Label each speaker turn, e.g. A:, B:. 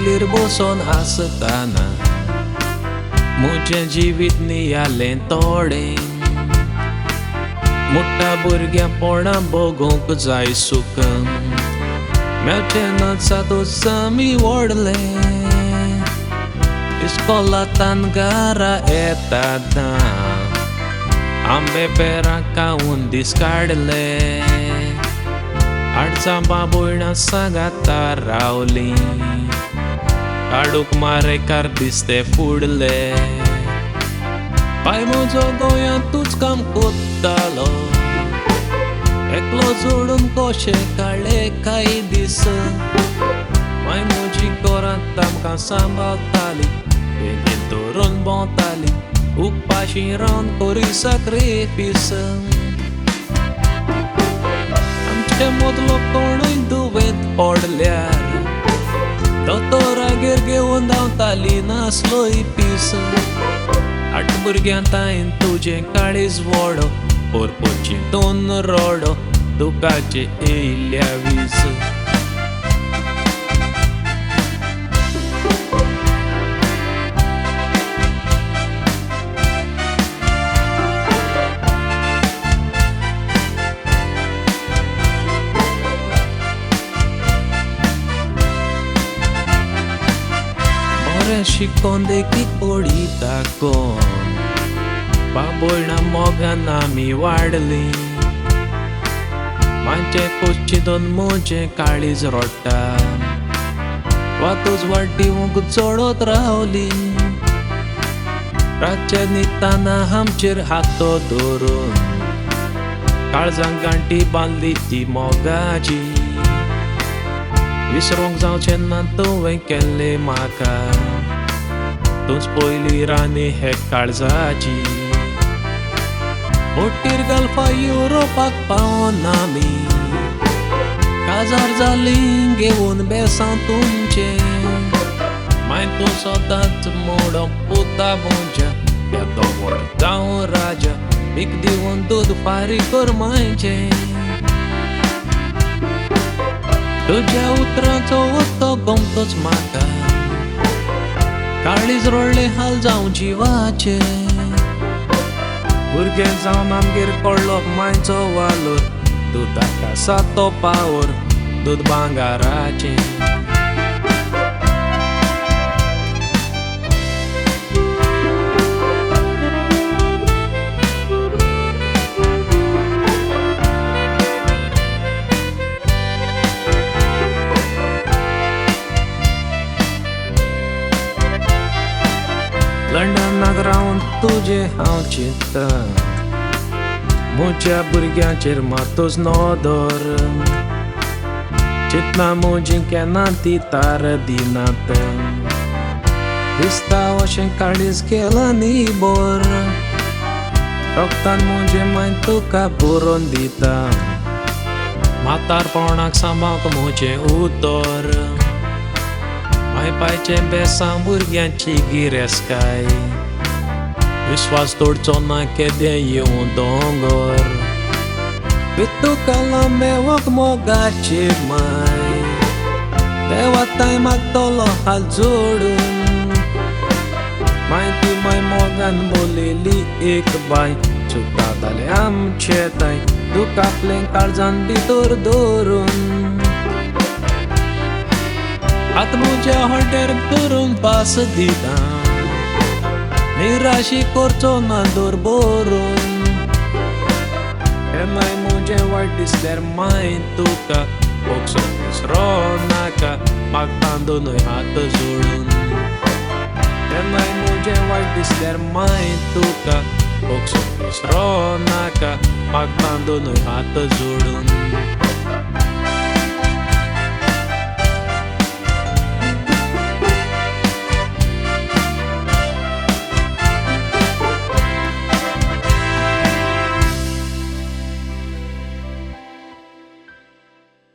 A: पयलीर बसून आसतना म्हजें जिवीत नियालें तोडें. मोठ्या भुरग्या पोळा बगूंक जाय सूख, मेवचें नचा तुमी व्हडलें. इस्कोलांतल्यान घरा येतना आंबे पेरां खावन दीस काडले. आडसां बाबुळां सांगाता रावलीं, काडूक मारेकार दिसते फुडले. बाय म्हजो गोंयांतूच काम कोत्तालो, एकलो जोडून कशें काडले कांय दीस. माय म्हजी घरांत आमकां सांबाळटाली, बेगीन धरून भोंवताली, उपाशी रावन करी साक्रिफीस. आमचे मदलो कोणूय दुवेंत पडल्यार दोतोरागेर घेवन धांवताली नासलोय पीस. 8 भुरग्यांत हांवें तुजें काळीज व्हडो, पोरपोची 2 रोडो, दुखाचे येयल्या वीस. शिकोवन देखीक पडिता कोण, बाबुळां मोगान आमी वाडलीं. मागचे कुशींतून म्हजें काळीज रडटा, वातूच वाटिवूंक चडत रावली. रातचे न्हिदतना आमचेर हातो धरून काळजांक गांठी बांदली ती मोगाची. विसरूंक जावचें ना तुवें केल्लें म्हाका, तूंच पयली राणी हे काळजाची. मोठीर गल्फा युरोपाक पावोन आमी, काजार जालीं घेवन बेसां तुमचे. माय तूं सदांच मोडो पुता बोंच्या, येदो व्हड जावं राजा, भीक दिवन दूद फारी कर मायचें. तुज्या उतरांचो वतो गमतोच म्हाका, काळीज रडले हाल जावं जिवाचे. भुरगें जावन आमगेर पडलो मायचो वालोर, दुदाक आसा तो पावर, दूद भांगाराचें. लंडनाक रावन तुजें हांव चिंत्ता, म्हज्या भुरग्यांचेर मातूच नदर. चिंतना म्हजी केन्ना ती तार दिनात, दिसता अशें काळीज केलां न्ही बोर. रोगतान म्हजें माय तुका बरोवन दिता, म्हातारपणाक सांबाळूंक म्हजें उतर. माय पायचें बेसां भुरग्यांची गिरेस्काय, विस्वास तोडचो ना केदें येवं दोंगर. तुका लांबेवक मोगाची माय, देवा ताय मागतलो हात जोडून. माय ती माय मोगान बोलिली एक बाय, चुकता जालें आमचें ताय, दूख आपलें काळजान भितर दवरून. हात म्हज्या हॉटेर धरून पास दिता, निराशी करचो ना दोर बरोवन. केन्नाय म्हजें वायट दिसल्यार माय तुका बोगसून विसरो नाका, मागता दोनूय हात जोडून. केन्नाय म्हजें वायट दिसल्यार माय तुका बोगसून विसरो नाका, मागता दोनूय हात जोडून.